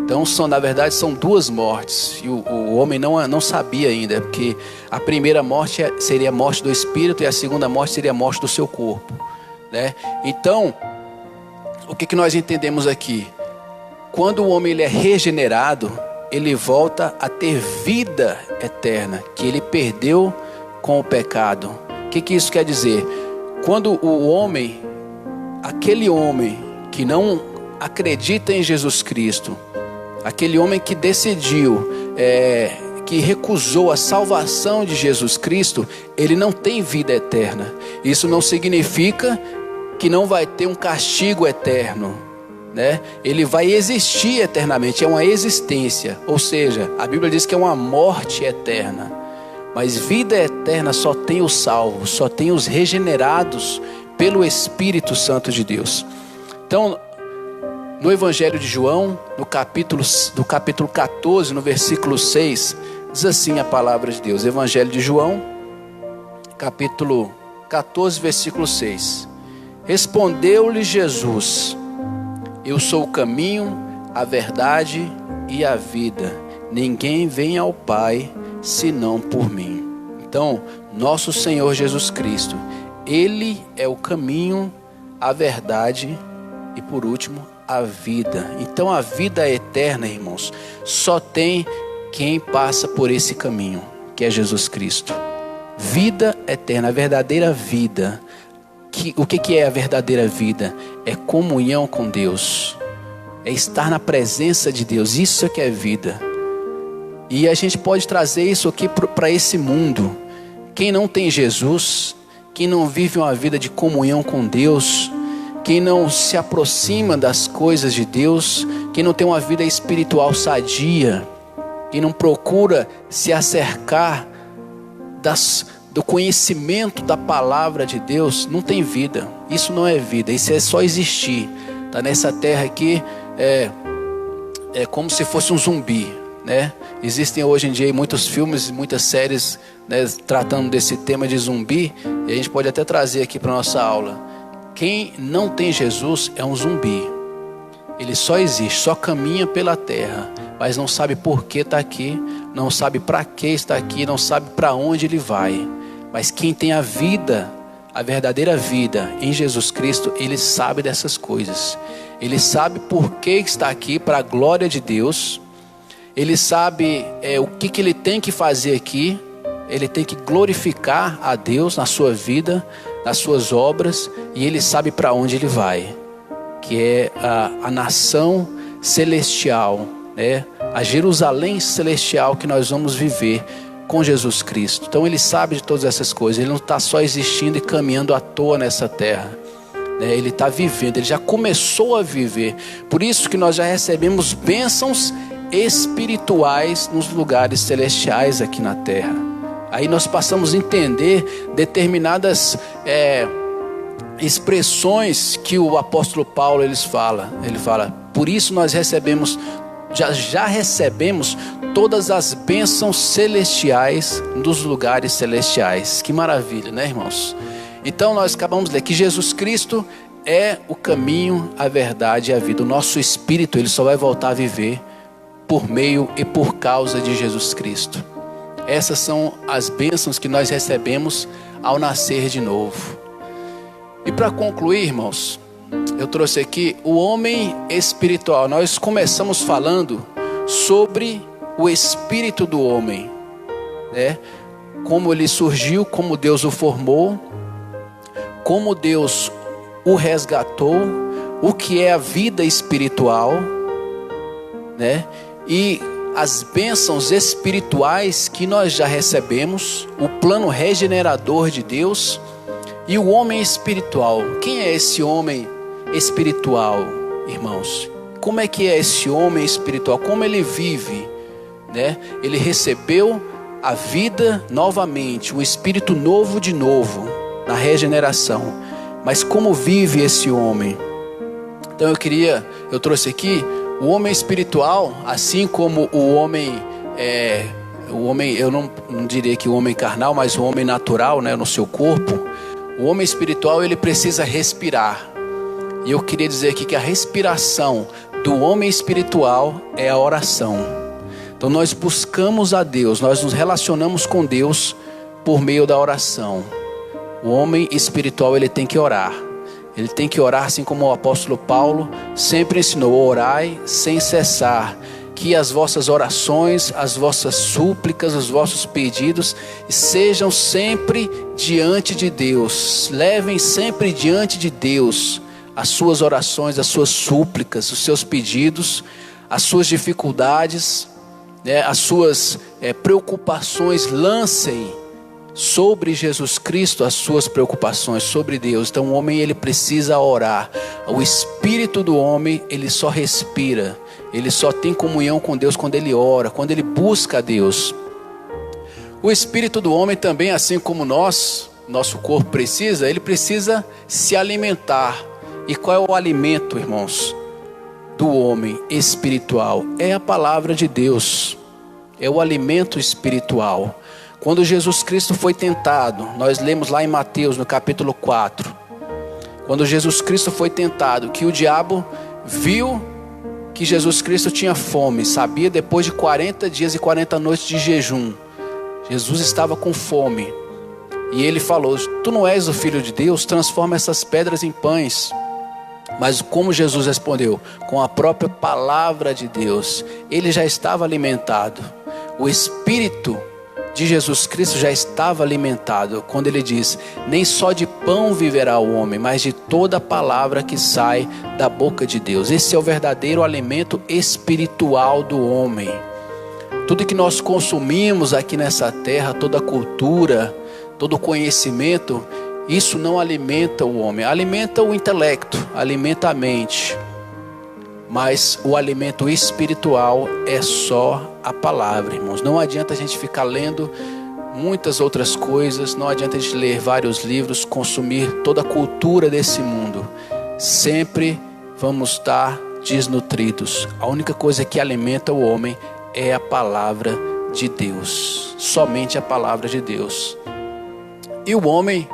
Então, na verdade, são 2 mortes. E o homem não sabia ainda, porque a primeira morte seria a morte do espírito e a segunda morte seria a morte do seu corpo, né? Então, o que nós entendemos aqui? Quando o homem ele é regenerado, ele volta a ter vida eterna, que ele perdeu com o pecado. O que isso quer dizer? Quando o homem, aquele homem que não acredita em Jesus Cristo, aquele homem que decidiu, que recusou a salvação de Jesus Cristo, ele não tem vida eterna. Isso não significa que não vai ter um castigo eterno, né? Ele vai existir eternamente, é uma existência. Ou seja, a Bíblia diz que é uma morte eterna. Mas vida eterna só tem os salvos, só tem os regenerados pelo Espírito Santo de Deus. Então, no Evangelho de João, no capítulo 14, no versículo 6, diz assim a palavra de Deus. Evangelho de João, capítulo 14, versículo 6. Respondeu-lhe Jesus: eu sou o caminho, a verdade e a vida. Ninguém vem ao Pai senão por mim. Então, nosso Senhor Jesus Cristo, Ele é o caminho, a verdade e, por último, a vida. Então, a vida eterna, irmãos, só tem quem passa por esse caminho, que é Jesus Cristo. Vida eterna, a verdadeira vida. O que é a verdadeira vida? É comunhão com Deus, é estar na presença de Deus. Isso é que é vida. E a gente pode trazer isso aqui para esse mundo. Quem não tem Jesus, quem não vive uma vida de comunhão com Deus, quem não se aproxima das coisas de Deus, quem não tem uma vida espiritual sadia, quem não procura se acercar do conhecimento da palavra de Deus, não tem vida. Isso não é vida, isso é só existir. Está nessa terra aqui, é como se fosse um zumbi, né? Existem hoje em dia muitos filmes, muitas séries, né, tratando desse tema de zumbi, e a gente pode até trazer aqui para nossa aula. Quem não tem Jesus é um zumbi. Ele só existe, só caminha pela terra, mas não sabe por que está aqui, não sabe para que está aqui, não sabe para onde ele vai. Mas quem tem a vida, a verdadeira vida em Jesus Cristo, ele sabe dessas coisas. Ele sabe por que está aqui, para a glória de Deus. Ele sabe o que ele tem que fazer aqui. Ele tem que glorificar a Deus na sua vida, nas suas obras. E ele sabe para onde ele vai, que é a nação celestial, né? A Jerusalém celestial que nós vamos viver com Jesus Cristo. Então ele sabe de todas essas coisas. Ele não está só existindo e caminhando à toa nessa terra, né? Ele está vivendo, ele já começou a viver. Por isso que nós já recebemos bênçãos espirituais nos lugares celestiais aqui na terra. Aí nós passamos a entender determinadas expressões que o apóstolo Paulo ele fala, por isso nós recebemos, já recebemos todas as bênçãos celestiais dos lugares celestiais. Que maravilha, né, irmãos? Então nós acabamos de ler que Jesus Cristo é o caminho, a verdade e a vida. O nosso espírito ele só vai voltar a viver por meio e por causa de Jesus Cristo. Essas são as bênçãos que nós recebemos ao nascer de novo. E para concluir, irmãos, eu trouxe aqui o homem espiritual. Nós começamos falando sobre o espírito do homem, né? Como ele surgiu, como Deus o formou, como Deus o resgatou, o que é a vida espiritual, né? E as bênçãos espirituais que nós já recebemos, o plano regenerador de Deus e o homem espiritual. Quem é esse homem espiritual, irmãos? Como é que é esse homem espiritual? Como ele vive, né? Ele recebeu a vida novamente, o espírito novo de novo, na regeneração. Mas como vive esse homem? Então eu trouxe aqui o homem espiritual, assim como o homem, eu não diria que o homem carnal, mas o homem natural, né, no seu corpo. O homem espiritual ele precisa respirar. E eu queria dizer aqui que a respiração do homem espiritual é a oração. Então nós buscamos a Deus, nós nos relacionamos com Deus por meio da oração. O homem espiritual ele tem que orar. Ele tem que orar assim como o apóstolo Paulo sempre ensinou: orai sem cessar, que as vossas orações, as vossas súplicas, os vossos pedidos sejam sempre diante de Deus. Levem sempre diante de Deus as suas orações, as suas súplicas, os seus pedidos, as suas dificuldades, né, as suas preocupações. Lancem sobre Jesus Cristo as suas preocupações, sobre Deus. Então o homem ele precisa orar. O espírito do homem ele só respira, ele só tem comunhão com Deus quando ele ora, quando ele busca a Deus. O espírito do homem também, assim como nosso corpo precisa, ele precisa se alimentar. E qual é o alimento, irmãos, do homem espiritual? É a palavra de Deus, é o alimento espiritual. Quando Jesus Cristo foi tentado, nós lemos lá em Mateus no capítulo 4, quando Jesus Cristo foi tentado, que o diabo viu que Jesus Cristo tinha fome, sabia depois de 40 dias e 40 noites de jejum, Jesus estava com fome, e ele falou: tu não és o Filho de Deus? Transforma essas pedras em pães. Mas como Jesus respondeu? Com a própria palavra de Deus. Ele já estava alimentado. O Espírito de Jesus Cristo já estava alimentado, quando ele diz: nem só de pão viverá o homem, mas de toda a palavra que sai da boca de Deus. Esse é o verdadeiro alimento espiritual do homem. Tudo que nós consumimos aqui nessa terra, toda a cultura, todo o conhecimento, isso não alimenta o homem. Alimenta o intelecto, alimenta a mente. Mas o alimento espiritual é só a palavra, irmãos. Não adianta a gente ficar lendo muitas outras coisas. Não adianta a gente ler vários livros, consumir toda a cultura desse mundo. Sempre vamos estar desnutridos. A única coisa que alimenta o homem é a palavra de Deus, somente a palavra de Deus. E o homem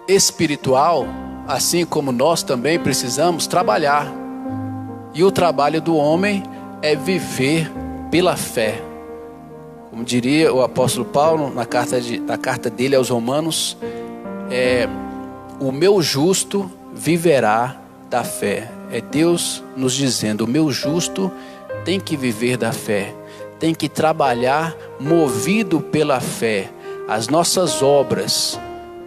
espiritual, assim como nós também precisamos trabalhar. E o trabalho do homem é viver pela fé. Como diria o apóstolo Paulo na carta dele aos Romanos, o meu justo viverá da fé. É Deus nos dizendo, o meu justo tem que viver da fé, tem que trabalhar movido pela fé. As nossas obras,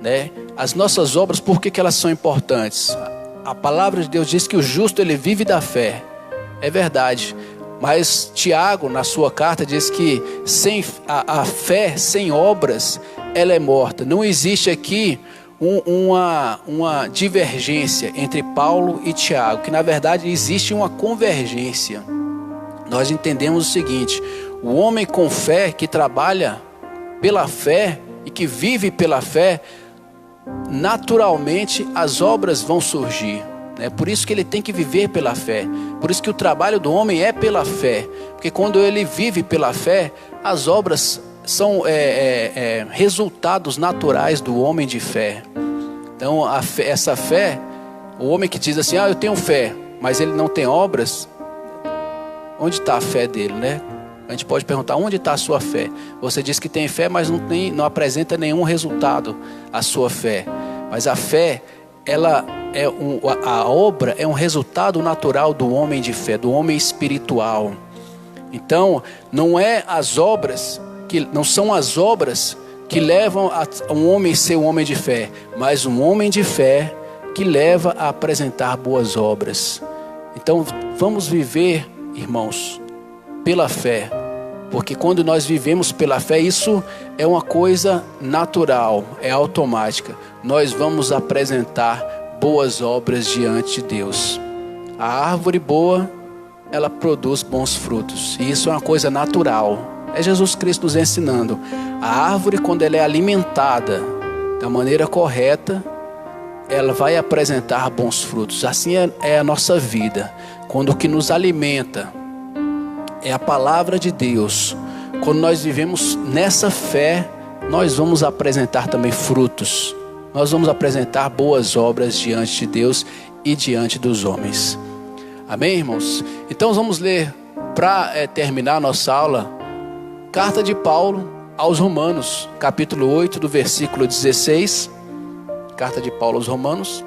né? As nossas obras, por que elas são importantes? A palavra de Deus diz que o justo ele vive da fé. É verdade. Mas Tiago, na sua carta, diz que sem a fé, sem obras, ela é morta. Não existe aqui uma divergência entre Paulo e Tiago, que na verdade existe uma convergência. Nós entendemos o seguinte: o homem com fé, que trabalha pela fé e que vive pela fé, naturalmente as obras vão surgir. É por isso que ele tem que viver pela fé. Por isso que o trabalho do homem é pela fé. Porque quando ele vive pela fé, as obras são resultados naturais do homem de fé. Então essa fé, o homem que diz assim, eu tenho fé, mas ele não tem obras, onde está a fé dele, né? A gente pode perguntar, onde está a sua fé? Você diz que tem fé, mas não apresenta nenhum resultado a sua fé. Mas a fé, a obra é um resultado natural do homem de fé, do homem espiritual. Então, não são as obras que levam a um homem a ser um homem de fé, mas um homem de fé que leva a apresentar boas obras. Então, vamos viver, irmãos, pela fé, porque quando nós vivemos pela fé, isso é uma coisa natural, é automática. Nós vamos apresentar boas obras diante de Deus. A árvore boa, ela produz bons frutos, e isso é uma coisa natural. É Jesus Cristo nos ensinando. A árvore, quando ela é alimentada da maneira correta, ela vai apresentar bons frutos. Assim é a nossa vida. Quando o que nos alimenta é a palavra de Deus, quando nós vivemos nessa fé, nós vamos apresentar também frutos. Nós vamos apresentar boas obras diante de Deus e diante dos homens. Amém, irmãos? Então vamos ler, para terminar a nossa aula, Carta de Paulo aos Romanos, capítulo 8, do versículo 16. Carta de Paulo aos Romanos,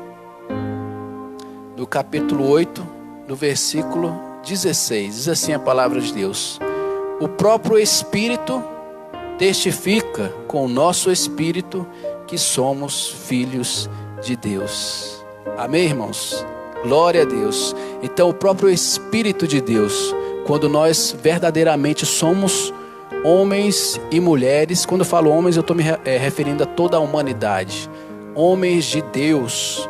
do capítulo 8, do versículo 16. Diz assim a palavra de Deus: o próprio Espírito testifica com o nosso espírito que somos filhos de Deus. Amém, irmãos? Glória a Deus. Então o próprio Espírito de Deus, quando nós verdadeiramente somos homens e mulheres, quando eu falo homens, eu estou me referindo a toda a humanidade, homens de Deus,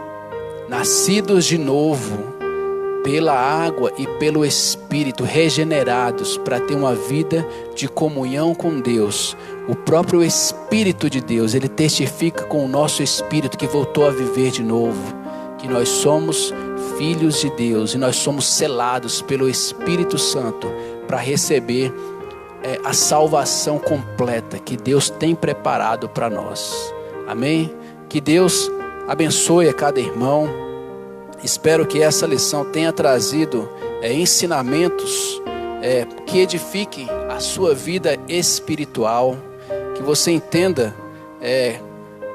nascidos de novo, pela água e pelo Espírito, regenerados para ter uma vida de comunhão com Deus. O próprio Espírito de Deus, ele testifica com o nosso espírito que voltou a viver de novo, que nós somos filhos de Deus e nós somos selados pelo Espírito Santo para receber a salvação completa que Deus tem preparado para nós. Amém? Que Deus abençoe a cada irmão. Espero que essa lição tenha trazido ensinamentos que edifiquem a sua vida espiritual, que você entenda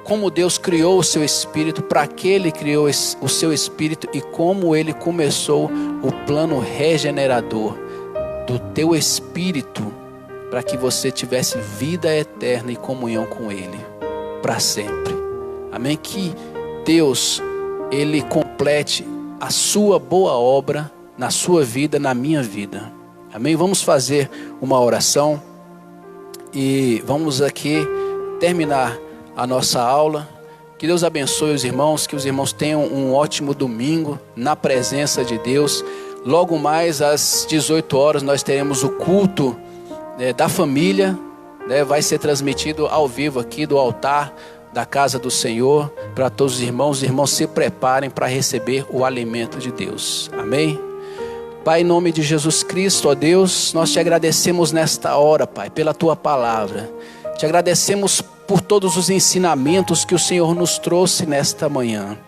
como Deus criou o seu espírito, para que Ele criou o seu espírito e como Ele começou o plano regenerador do teu espírito, para que você tivesse vida eterna e comunhão com Ele para sempre. Amém? Que Deus, Ele complete a sua boa obra na sua vida, na minha vida. Amém? Vamos fazer uma oração e vamos aqui terminar a nossa aula. Que Deus abençoe os irmãos, que os irmãos tenham um ótimo domingo na presença de Deus. Logo mais às 18 horas nós teremos o culto da família, vai ser transmitido ao vivo aqui do altar da casa do Senhor para todos os irmãos. Os irmãos se preparem para receber o alimento de Deus. Amém? Pai, em nome de Jesus Cristo, ó Deus, nós te agradecemos nesta hora, Pai, pela tua palavra. Te agradecemos por todos os ensinamentos que o Senhor nos trouxe nesta manhã.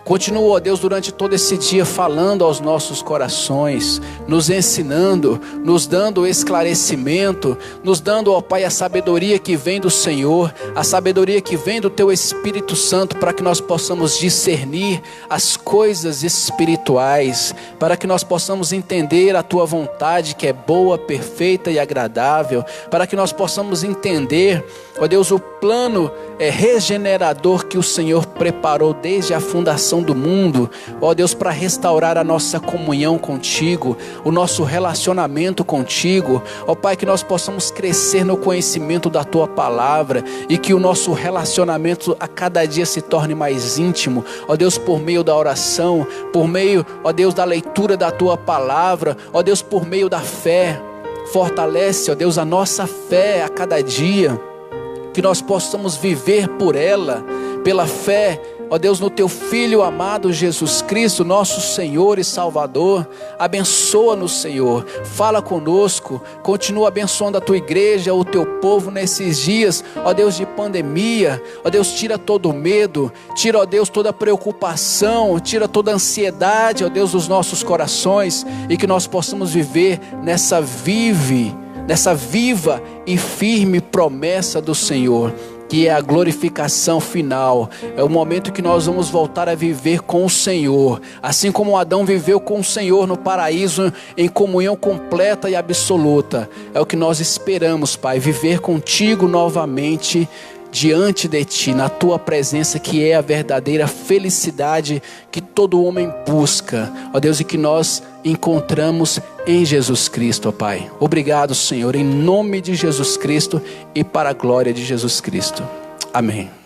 Continua, ó Deus, durante todo esse dia falando aos nossos corações, nos ensinando, nos dando esclarecimento, nos dando, ó Pai, a sabedoria que vem do Senhor, a sabedoria que vem do Teu Espírito Santo, para que nós possamos discernir as coisas espirituais, para que nós possamos entender a Tua vontade, que é boa, perfeita e agradável, para que nós possamos entender, ó Deus, o plano regenerador que o Senhor preparou desde a fundação do mundo, ó Deus, para restaurar a nossa comunhão contigo, o nosso relacionamento contigo, ó Pai, que nós possamos crescer no conhecimento da Tua palavra e que o nosso relacionamento a cada dia se torne mais íntimo, ó Deus, por meio da oração, por meio, ó Deus, da leitura da Tua palavra, ó Deus, por meio da fé. Fortalece, ó Deus, a nossa fé a cada dia, que nós possamos viver por ela, pela fé, ó Deus, no Teu Filho amado Jesus Cristo, nosso Senhor e Salvador. Abençoa-nos, Senhor, fala conosco, continua abençoando a Tua igreja, o Teu povo nesses dias, ó Deus, de pandemia. Ó Deus, tira todo o medo, tira, ó Deus, toda a preocupação, tira toda a ansiedade, ó Deus, dos nossos corações, e que nós possamos viver nessa viva e firme promessa do Senhor, que é a glorificação final. É o momento que nós vamos voltar a viver com o Senhor, assim como Adão viveu com o Senhor no paraíso, em comunhão completa e absoluta. É o que nós esperamos, Pai, viver contigo novamente, diante de Ti, na Tua presença, que é a verdadeira felicidade que todo homem busca, ó Deus, e que nós encontramos em Jesus Cristo, ó Pai. Obrigado, Senhor, em nome de Jesus Cristo e para a glória de Jesus Cristo. Amém.